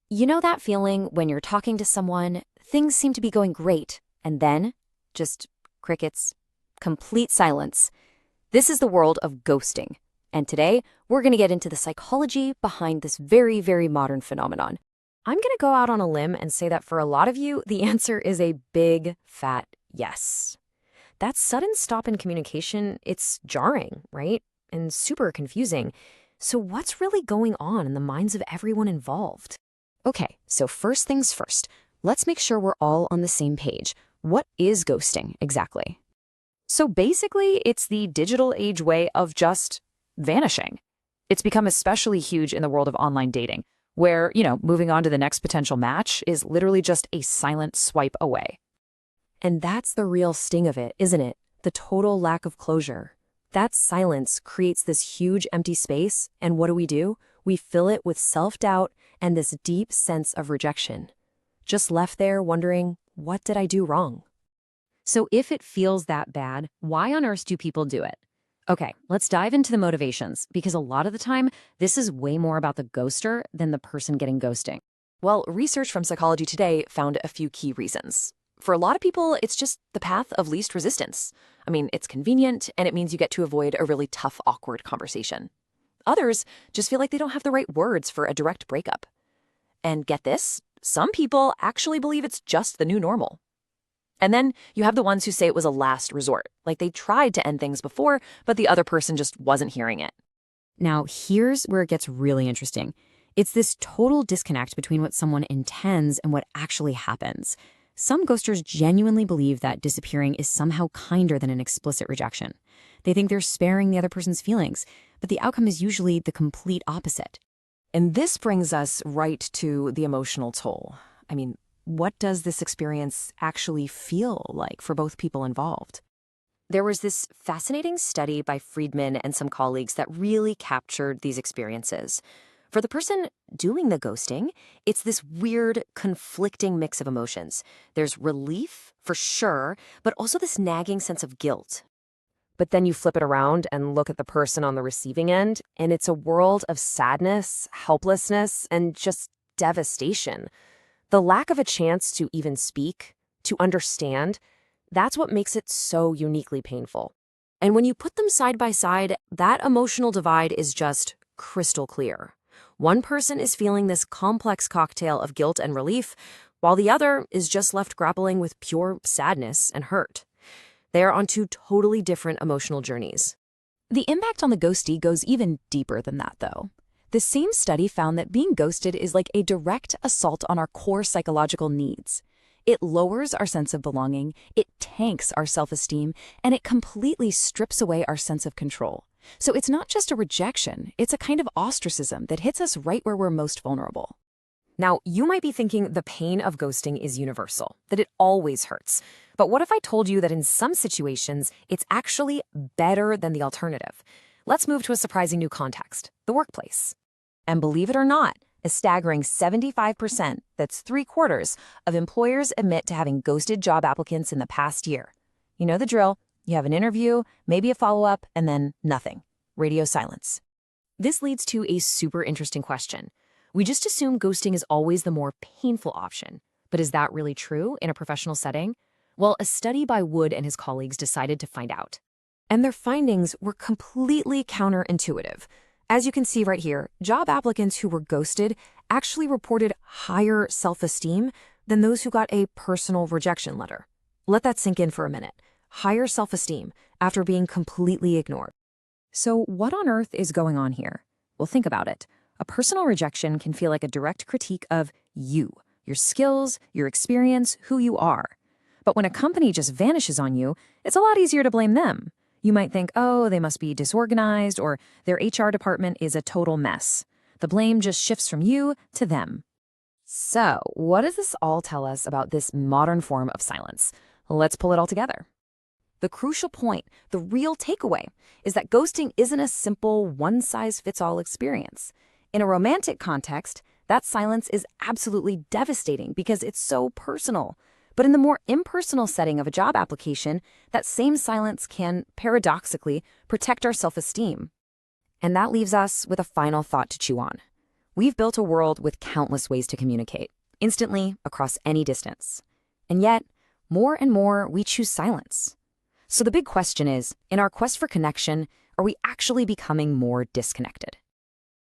You know that feeling when you're talking to someone, things seem to be going great, and then just crickets, complete silence. This is the world of ghosting. And today, we're going to get into the psychology behind this very, very modern phenomenon. I'm going to go out on a limb and say that for a lot of you, the answer is a big, fat yes. That sudden stop in communication, it's jarring, right? And super confusing. So what's really going on in the minds of everyone involved? Okay, so first things first, let's make sure we're all on the same page. What is ghosting exactly? So basically, it's the digital age way of just vanishing. It's become especially huge in the world of online dating, where, moving on to the next potential match is literally just a silent swipe away. And that's the real sting of it, isn't it? The total lack of closure. That silence creates this huge empty space, and what do? We fill it with self-doubt and this deep sense of rejection. Just left there wondering, what did I do wrong? So if it feels that bad, why on earth do people do it? Okay, let's dive into the motivations, because a lot of the time, this is way more about the ghoster than the person getting ghosting. Well, research from Psychology Today found a few key reasons. For a lot of people, it's just the path of least resistance. It's convenient, and it means you get to avoid a really tough, awkward conversation. Others just feel like they don't have the right words for a direct breakup. And get this, some people actually believe it's just the new normal. And then you have the ones who say it was a last resort, like they tried to end things before, but the other person just wasn't hearing it. Now, here's where it gets really interesting. It's this total disconnect between what someone intends and what actually happens. Some ghosters genuinely believe that disappearing is somehow kinder than an explicit rejection. They think they're sparing the other person's feelings, but the outcome is usually the complete opposite. And this brings us right to the emotional toll. What does this experience actually feel like for both people involved? There was this fascinating study by Friedman and some colleagues that really captured these experiences. For the person doing the ghosting, it's this weird, conflicting mix of emotions. There's relief, for sure, but also this nagging sense of guilt. But then you flip it around and look at the person on the receiving end, and it's a world of sadness, helplessness, and just devastation. The lack of a chance to even speak, to understand, that's what makes it so uniquely painful. And when you put them side by side, that emotional divide is just crystal clear. One person is feeling this complex cocktail of guilt and relief, while the other is just left grappling with pure sadness and hurt. They are on two totally different emotional journeys. The impact on the ghostee goes even deeper than that, though. The same study found that being ghosted is like a direct assault on our core psychological needs. It lowers our sense of belonging, it tanks our self-esteem, and it completely strips away our sense of control. So it's not just a rejection, it's a kind of ostracism that hits us right where we're most vulnerable. Now, you might be thinking the pain of ghosting is universal, that it always hurts. But what if I told you that in some situations, it's actually better than the alternative? Let's move to a surprising new context, the workplace. And believe it or not, a staggering 75%, that's 3/4, of employers admit to having ghosted job applicants in the past year. You know the drill. You have an interview, maybe a follow-up, and then nothing. Radio silence. This leads to a super interesting question. We just assume ghosting is always the more painful option. But is that really true in a professional setting? Well, a study by Wood and his colleagues decided to find out. And their findings were completely counterintuitive. As you can see right here, job applicants who were ghosted actually reported higher self-esteem than those who got a personal rejection letter. Let that sink in for a minute. Higher self-esteem after being completely ignored. So what on earth is going on here? Well, think about it. A personal rejection can feel like a direct critique of you, your skills, your experience, who you are. But when a company just vanishes on you, it's a lot easier to blame them. You might think, oh, they must be disorganized, or their HR department is a total mess. The blame just shifts from you to them. So, what does this all tell us about this modern form of silence? Let's pull it all together. The crucial point, the real takeaway, is that ghosting isn't a simple one-size-fits-all experience. In a romantic context, that silence is absolutely devastating because it's so personal. But in the more impersonal setting of a job application, that same silence can, paradoxically, protect our self-esteem. And that leaves us with a final thought to chew on. We've built a world with countless ways to communicate, instantly, across any distance. And yet, more and more, we choose silence. So the big question is, in our quest for connection, are we actually becoming more disconnected?